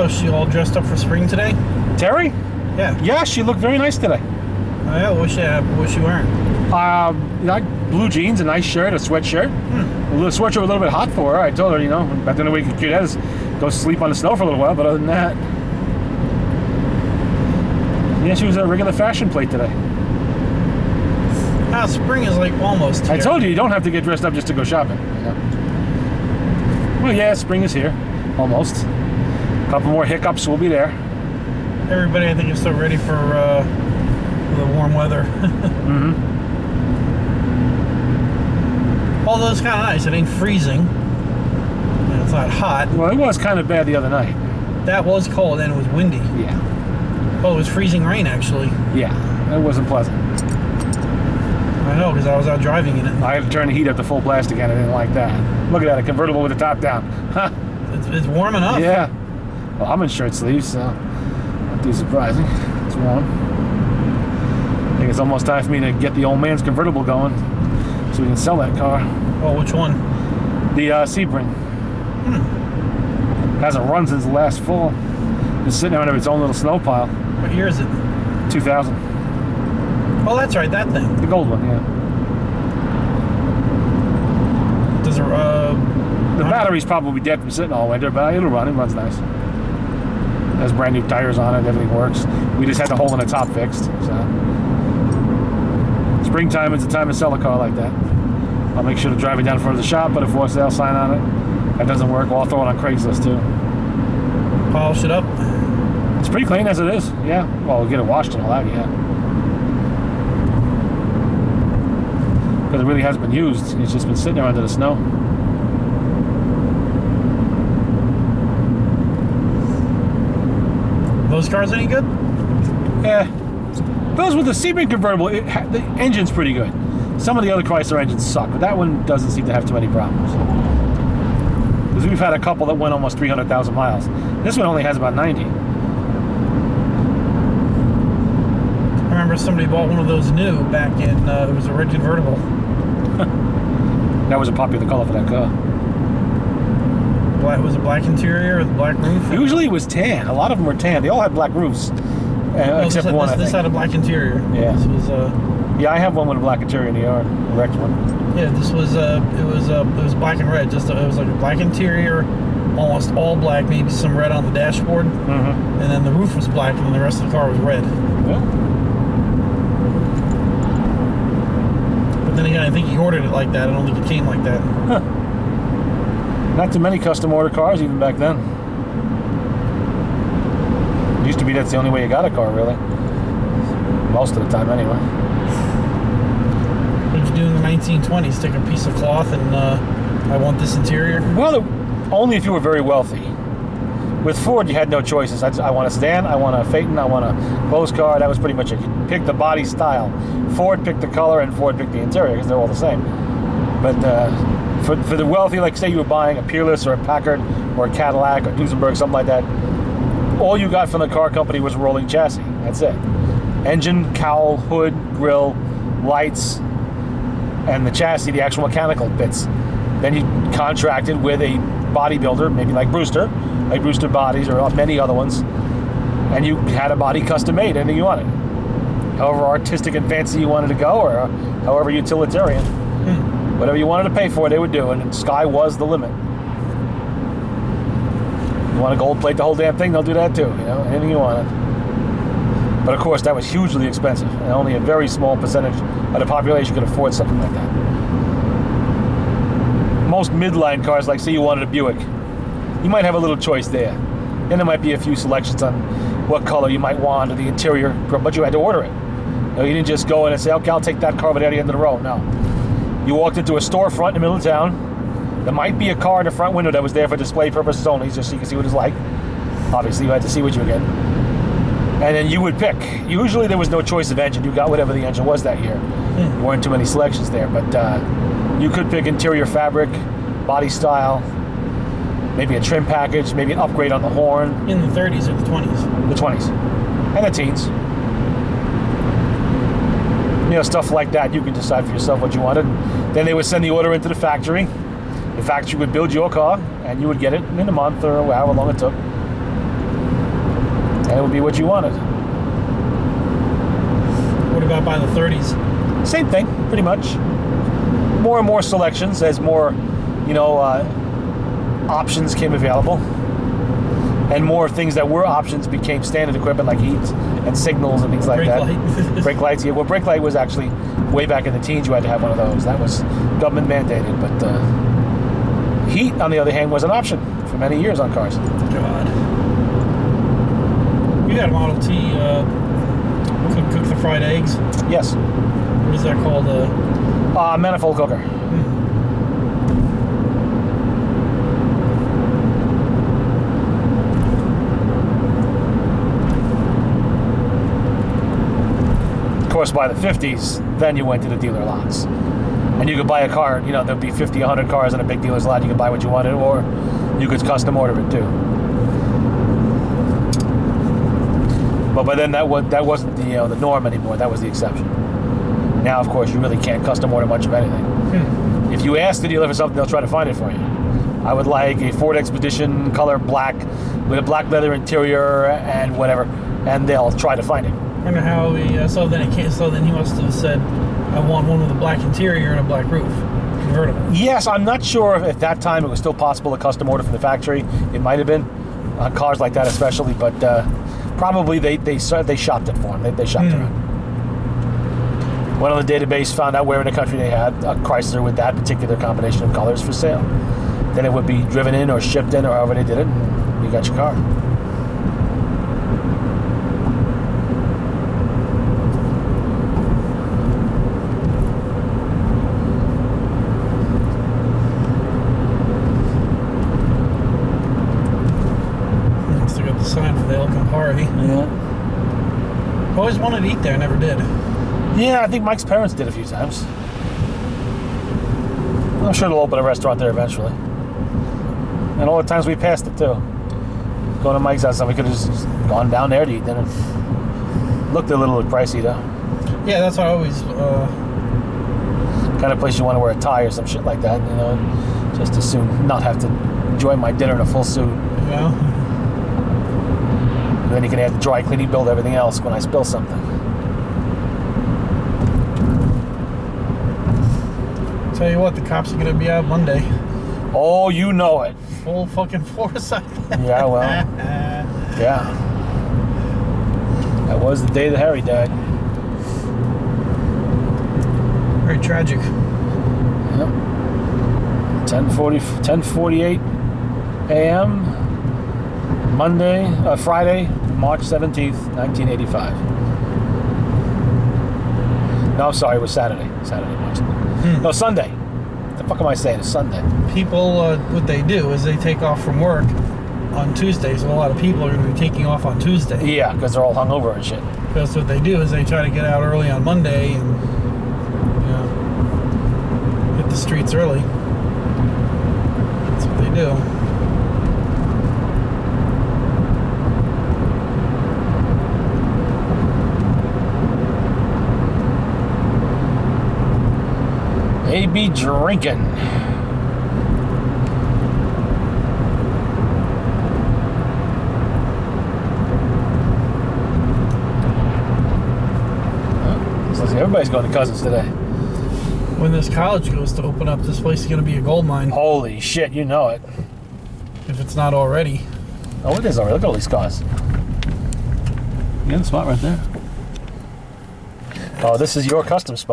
Oh, she all dressed up for spring today? Terry? Yeah. Yeah, she looked very nice today. Oh, yeah, what's she wearing? Blue jeans, a nice shirt, a sweatshirt. A little sweatshirt, a little bit hot for her. I told her, you know, back then the way you could do that is go sleep on the snow for a little while, but other than that. Yeah, she was a regular fashion plate today. Ah, spring is like almost here. I told you don't have to get dressed up just to go shopping. You know? Well, yeah, spring is here. Almost. A couple more hiccups, we'll be there. Everybody, I think, is so ready for the warm weather. Mm-hmm. Although it's kind of nice. It ain't freezing. And it's not hot. Well, it was kind of bad the other night. That was cold and it was windy. Yeah. Oh, it was freezing rain, actually. Yeah, it wasn't pleasant. I know, because I was out driving in it. I had to turn the heat up to full blast again. I didn't like that. Look at that, a convertible with the top down. Huh. It's warm enough. Yeah. Well, I'm in shirt sleeves, so not too surprising. It's warm. I think it's almost time for me to get the old man's convertible going so we can sell that car. Oh, which one? The Sebring. Hasn't run since the last fall. It's sitting there under its own little snow pile. What year is it? 2000. Oh, that's right, that thing. The gold one, yeah. Does it, The battery's probably dead from sitting all winter, but it'll run. It runs nice. Has brand new tires on it. Everything works. We just had the hole in the top fixed. So springtime is the time to sell a car like that. I'll make sure to drive it down in front of the shop, put a for sale sign on it. If that doesn't work, well, I'll throw it on Craigslist too. polish it up? It's pretty clean as it is. Yeah. Well, we'll get it washed and all that. Yeah. Because it really hasn't been used. It's just been sitting there under the snow. Those cars any good? Yeah. Those with the Sebring convertible, the engine's pretty good. Some of the other Chrysler engines suck, but that one doesn't seem to have too many problems. Because we've had a couple that went almost 300,000 miles. This one only has about 90. I remember somebody bought one of those new back in, it was a red convertible. That was a popular color for that car. Black, was it black interior with black roof? Usually it was tan. A lot of them were tan. They all had black roofs. Except one, I think. This had a black interior. Yeah. This was, yeah, I have one with a black interior in the yard. A wrecked one. yeah, this was, it was black and red. Just, it was like a black interior, almost all black, maybe some red on the dashboard. Mm-hmm. And then the roof was black and the rest of the car was red. Yeah. But then again, I think he ordered it like that. I don't think it came like that. Huh. Not too many custom order cars even back then. It used to be that's the only way you got a car, really. Most of the time, anyway. What did you do in the 1920s? Take a piece of cloth and I want this interior? Well, only if you were very wealthy. With Ford, you had no choices. I want a sedan, I want a Phaeton, I want a closed car. That was pretty much it. You picked the body style. Ford picked the color, and Ford picked the interior because they're all the same. But for the wealthy, like say you were buying a Peerless or a Packard or a Cadillac or Duesenberg, something like that, all you got from the car company was a rolling chassis. That's it. Engine, cowl, hood, grille, lights, and the chassis, the actual mechanical bits. Then you contracted with a bodybuilder, maybe like Brewster Bodies or many other ones, and you had a body custom made, anything you wanted. However artistic and fancy you wanted to go, or however utilitarian. Whatever you wanted to pay for, they would do, and sky was the limit. You want to gold plate the whole damn thing, they'll do that too, you know, anything you wanted. But of course, that was hugely expensive, and only a very small percentage of the population could afford something like that. Most midline cars, like say you wanted a Buick, you might have a little choice there. Then there might be a few selections on what color you might want or the interior, but you had to order it. You know, you didn't just go in and say, okay, I'll take that car over there at the end of the road. No. You walked into a storefront in the middle of town. There might be a car in the front window that was there for display purposes only, just so you can see what it's like. Obviously, you had to see what you were getting. And then you would pick. Usually there was no choice of engine. You got whatever the engine was that year. There weren't too many selections there, but you could pick interior fabric, body style, maybe a trim package, maybe an upgrade on the horn. In the 30s or the 20s? The 20s. And the teens. You know, stuff like that. You can decide for yourself what you wanted. Then they would send the order into the factory. The factory would build your car, and you would get it in a month or however long it took. and it would be what you wanted. What about by the 30s? Same thing, pretty much. More and more selections as more, options came available, and more things that were options became standard equipment, like heat and signals and things like Brake that. light. Brake lights, yeah. Well, brake light was actually way back in the teens. You had to have one of those. That was government mandated, but heat, on the other hand, was an option for many years on cars. God. You had a Model T cook the fried eggs. Yes. What is that called? Manifold cooker. Of course, by the 50s, then you went to the dealer lots. And you could buy a car, there'd be 50, 100 cars in a big dealer's lot. You could buy what you wanted, or you could custom order it too. But by then, that wasn't the norm anymore. That was the exception. Now, of course, you really can't custom order much of anything. If you ask the dealer for something, they'll try to find it for you. I would like a Ford Expedition color black with a black leather interior and whatever, and they'll try to find it. I wonder how he. So then he must have said, "I want one with a black interior and a black roof, convertible." Yes, I'm not sure if at that time it was still possible to custom order from the factory. It might have been on cars like that, especially, but probably they shopped it for him. They shopped around. Went on the database, found out where in the country they had a Chrysler with that particular combination of colors for sale. Then it would be driven in or shipped in, or however they did it, and you got your car. Must have got the sign for the El Campari. Yeah. Always wanted to eat there, never did. Yeah, I think Mike's parents did a few times. I'm sure they'll open a restaurant there eventually. And all the times we passed it too. Going to Mike's house, we could have just gone down there to eat dinner. Looked a little pricey though. Yeah, that's what I always. Kind of place you want to wear a tie or some shit like that, just as soon not have to enjoy my dinner in a full suit. And then you can add the dry cleaning bill to everything else when I spill something. Tell you what, the cops are gonna be out Monday. Oh, you know it. Full fucking force. Yeah, well, yeah. That was the day that Harry died. Very tragic. Yep. 10:48 a.m. Friday, March 17th, 1985. No, I'm sorry, it was Saturday. March. No, Sunday. What the fuck am I saying? It's Sunday. People, what they do is they take off from work on Tuesday, so a lot of people are going to be taking off on Tuesday. Yeah, because they're all hungover and shit. Because what they do is they try to get out early on Monday and hit the streets early. That's what they do. They be drinking. Looks like everybody's going to Cousins today. When this college goes to open up, this place is going to be a gold mine. Holy shit, you know it. If it's not already. Oh, it is already. Look at all these cars. You got a spot right there. Oh, this is your custom spot.